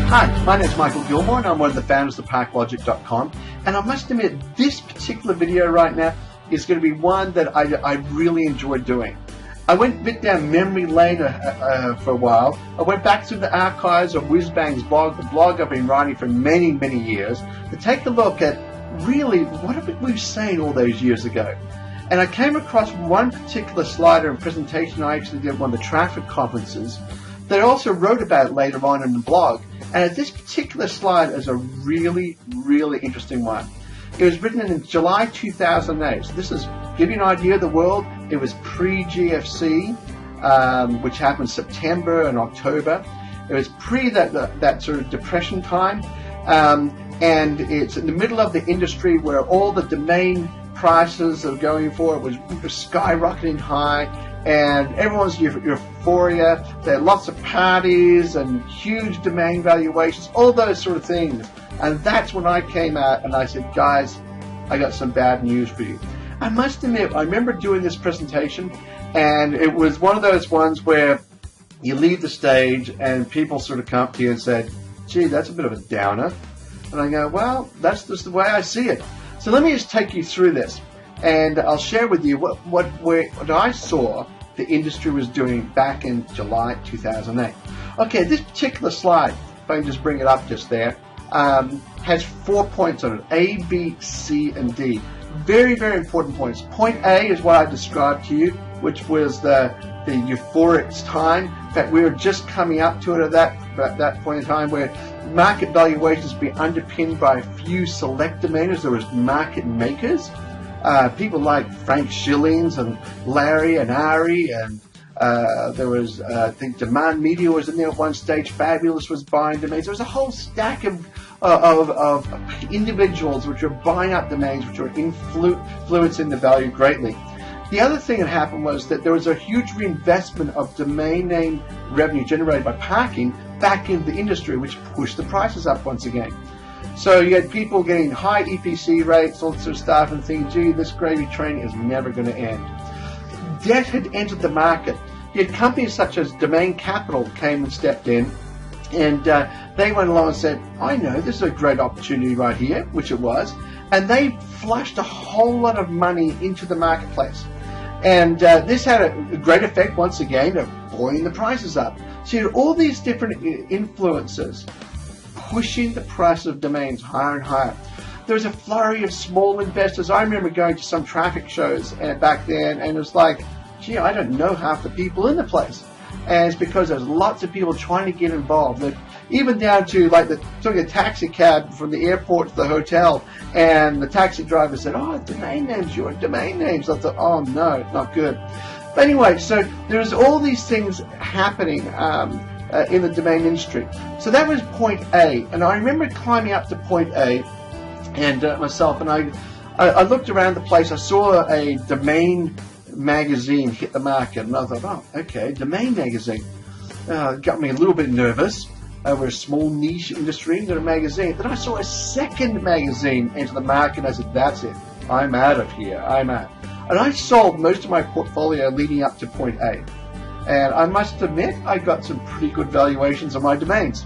Hi, my name is Michael Gilmour and I'm one of the founders of ParkLogic.com, and I must admit this particular video right now is going to be one that I really enjoy doing. I went a bit down memory lane for a while. I went back through the archives of Whizbang's blog, the blog I've been writing for many, many years, to take a look at really what we were saying all those years ago. And I came across one particular slide or presentation I actually did at one of the traffic conferences that I also wrote about later on in the blog. And this particular slide is a really, really interesting one. It was written in July 2008. So this is, to give you an idea of the world, it was pre-GFC, which happened September and October. It was pre that sort of depression time. And it's in the middle of the industry where all the domain prices are going for it was skyrocketing high, and everyone's euphoria. There are lots of parties and huge domain valuations, all those sort of things. And that's when I came out and I said, guys, I got some bad news for you. I must admit, I remember doing this presentation, and it was one of those ones where you leave the stage and people sort of come up to you and say, gee, that's a bit of a downer. And I go, well, that's just the way I see it. So let me just take you through this, and I'll share with you what I saw the industry was doing back in July 2008. Okay, this particular slide, if I can just bring it up just there, has 4 points on it, A, B, C, and D. Very, very important points. Point A is what I described to you, which was the euphoric time. In fact, we were just coming up to it at that point in time where market valuations be underpinned by a few select domainers. There was market makers, people like Frank Schillings and Larry and Ari, and there was, I think, Demand Media was in there at one stage. Fabulous was buying domains. There was a whole stack of individuals which were buying up domains, which were influencing the value greatly. The other thing that happened was that there was a huge reinvestment of domain name revenue generated by parking back into the industry, which pushed the prices up once again. So you had people getting high EPC rates, all this sort of stuff, and thinking, gee, this gravy train is never going to end. Debt had entered the market. You had companies such as Domain Capital came and stepped in, and they went along and said, I know, this is a great opportunity right here, which it was, and they flushed a whole lot of money into the marketplace. And this had a great effect, once again, of buoying the prices up. So you had all these different influences pushing the price of domains higher and higher. There was a flurry of small investors. I remember going to some traffic shows back then, and it was like, gee, I don't know half the people in the place. And it's because there's lots of people trying to get involved. Even down to like took a taxi cab from the airport to the hotel, and the taxi driver said, oh, domain names, your domain names. I thought, oh no, not good. But anyway, so there's all these things happening in the domain industry. So that was point A, and I remember climbing up to point A and myself, and I looked around the place. I saw a domain magazine hit the market, and I thought, oh, okay, domain magazine. Got me a little bit nervous. We're a small niche industry, got a magazine. Then I saw a second magazine enter the market, and I said, that's it. I'm out of here. I'm out. And I sold most of my portfolio leading up to point A. And I must admit, I got some pretty good valuations on my domains.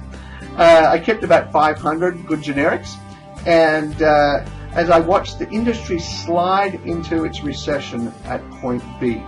I kept about 500 good generics. And as I watched the industry slide into its recession at point B.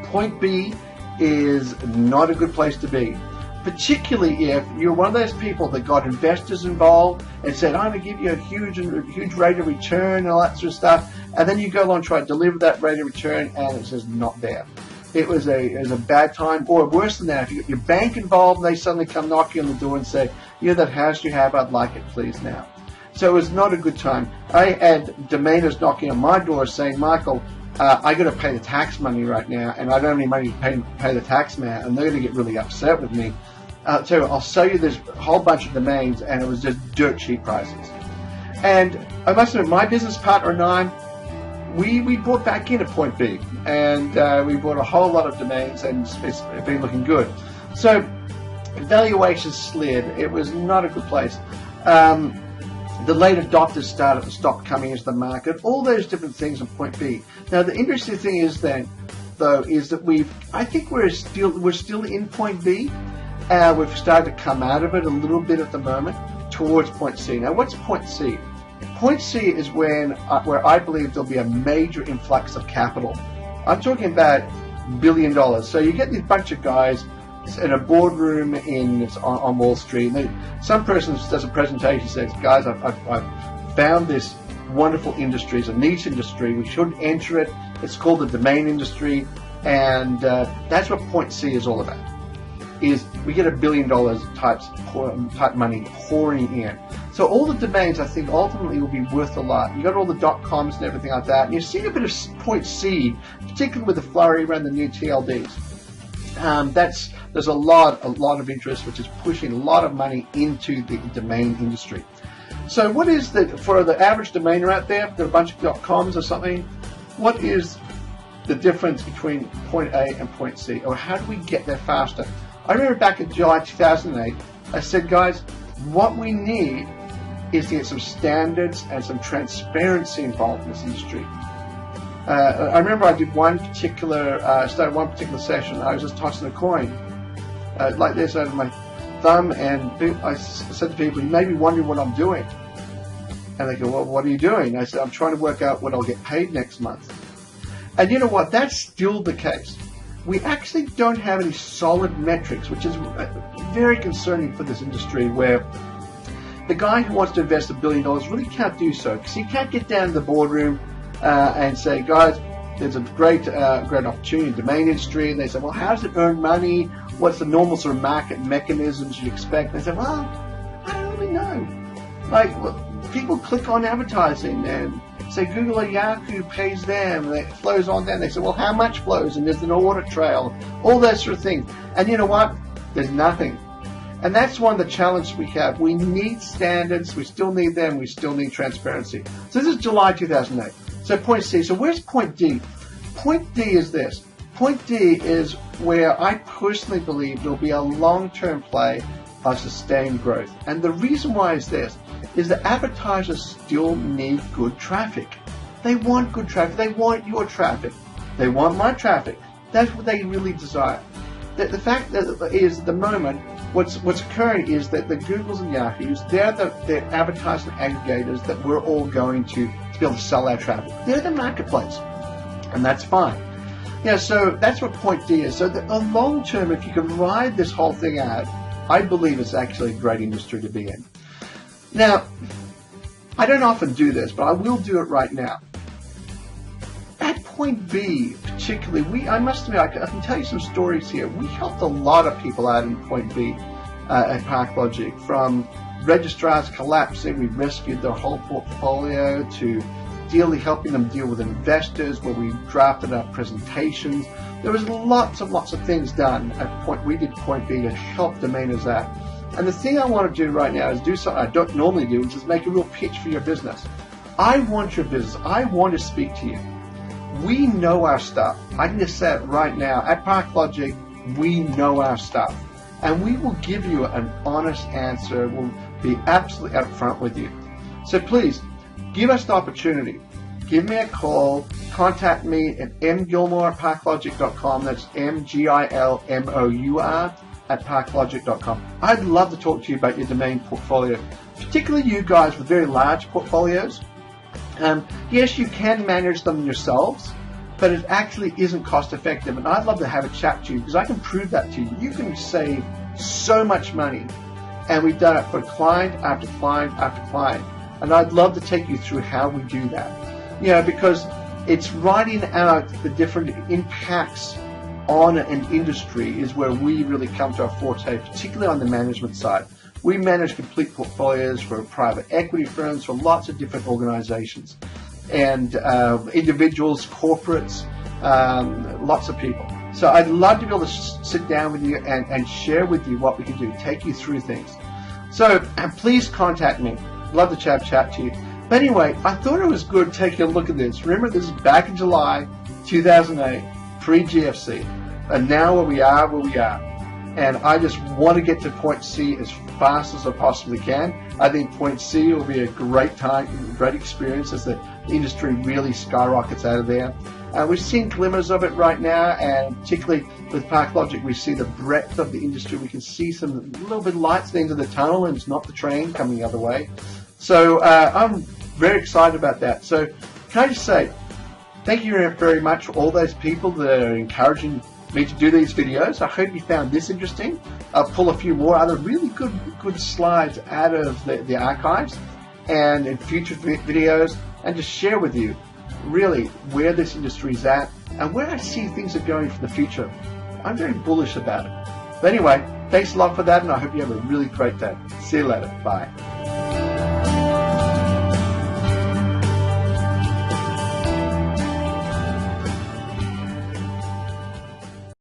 Point B is not a good place to be, particularly if you're one of those people that got investors involved and said, I'm going to give you a huge rate of return and all that sort of stuff, and then you go along and try to deliver that rate of return and it's just not there. It was a bad time, or worse than that, if you get your bank involved and they suddenly come knocking on the door and say, yeah, that house you have, I'd like it please now. So it was not a good time. I had domainers knocking on my door saying, Michael, I got to pay the tax money right now, and I don't have any money to pay the tax man, and they're going to get really upset with me. So I'll sell you this whole bunch of domains, and it was just dirt cheap prices. And I must admit, my business partner and I, we bought back in at point B, and we bought a whole lot of domains, and it's been looking good. So valuations slid. It was not a good place. The late adopters stopped coming into the market. All those different things on point B. Now the interesting thing is then, though, is that I think we're still in point B. We've started to come out of it a little bit at the moment towards point C. Now, what's point C? Point C is where I believe there'll be a major influx of capital. I'm talking about $1 billion. So you get this bunch of guys in a boardroom on Wall Street. Some person does a presentation and says, guys, I've found this wonderful industry. It's a niche industry. We should enter it. It's called the domain industry. And that's what point C is all about. Is we get $1 billion type money pouring in. So all the domains, I think, ultimately will be worth a lot. You got all the .coms and everything like that, and you're seeing a bit of point C, particularly with the flurry around the new TLDs. There's a lot of interest, which is pushing a lot of money into the domain industry. So what is for the average domainer out there, there are a bunch of .coms or something, what is the difference between point A and point C, or how do we get there faster? I remember back in July 2008, I said, guys, what we need is to get some standards and some transparency involved in this industry. I remember I did started one particular session. I was just tossing a coin like this over my thumb, and I said to people, you may be wondering what I'm doing. And they go, well, what are you doing? I said, I'm trying to work out what I'll get paid next month. And you know what? That's still the case. We actually don't have any solid metrics, which is very concerning for this industry, where the guy who wants to invest $1 billion really can't do so, because he can't get down to the boardroom and say, guys, there's a great opportunity in the domain industry. And they say, well, how does it earn money? What's the normal sort of market mechanisms you expect? And they say, well, I don't really know. Like, people click on advertising and say Google or Yahoo pays them, and it flows on down. They say, well, how much flows? And there's an audit trail, all that sort of thing. And you know what? There's nothing. And that's one of the challenges we have. We need standards. We still need them. We still need transparency. So this is July 2008. So point C. So where's point D? Point D is this. Point D is where I personally believe there'll be a long-term play of sustained growth. And the reason why is this, is that advertisers still need good traffic. They want good traffic. They want your traffic. They want my traffic. That's what they really desire. The fact that is, at the moment, what's occurring is that the Googles and Yahoos, they're the advertising aggregators that we're all going to be able to sell our traffic. They're the marketplace, and that's fine. Yeah, so that's what point D is. So the long term, if you can ride this whole thing out, I believe it's actually a great industry to be in. Now, I don't often do this, but I will do it right now. At point B, particularly, I must admit, I can tell you some stories here. We helped a lot of people out in point B at ParkLogic, from registrars collapsing. We rescued their whole portfolio, to helping them deal with investors, where we drafted up presentations. There was lots of things done at point. We did point B to help domainers out. And the thing I want to do right now is do something I don't normally do, which is make a real pitch for your business. I want your business. I want to speak to you. We know our stuff. I can just say it right now. At ParkLogic, we know our stuff. And we will give you an honest answer. We'll be absolutely upfront with you. So please, give us the opportunity. Give me a call. Contact me at mgilmour@parklogic.com. That's MGILMOUR at parklogic.com. I'd love to talk to you about your domain portfolio, particularly you guys with very large portfolios. Yes, you can manage them yourselves, but it actually isn't cost effective. And I'd love to have a chat to you, because I can prove that to you. You can save so much money. And we've done it for client after client after client. And I'd love to take you through how we do that. You know, because it's writing out the different impacts on an industry is where we really come to our forte, particularly on the management side. We manage complete portfolios for private equity firms, for lots of different organizations, and individuals, corporates, lots of people. So I'd love to be able to sit down with you and share with you what we can do, take you through things. So please contact me. Love to chat to you. But anyway, I thought it was good taking a look at this. Remember, this is back in July 2008, pre-GFC. And now where we are. And I just want to get to point C as fast as I possibly can. I think point C will be a great time, great experience as the industry really skyrockets out of there. We've seen glimmers of it right now, and particularly with ParkLogic, we see the breadth of the industry. We can see some little bit of lights at the end of the tunnel, and it's not the train coming the other way. So I'm very excited about that. So can I just say, thank you very much for all those people that are encouraging me to do these videos. I hope you found this interesting. I'll pull a few more other really good slides out of the archives and in future videos, and just share with you really where this industry is at and where I see things are going for the future. I'm very bullish about it. But anyway, thanks a lot for that, and I hope you have a really great day. See you later. Bye.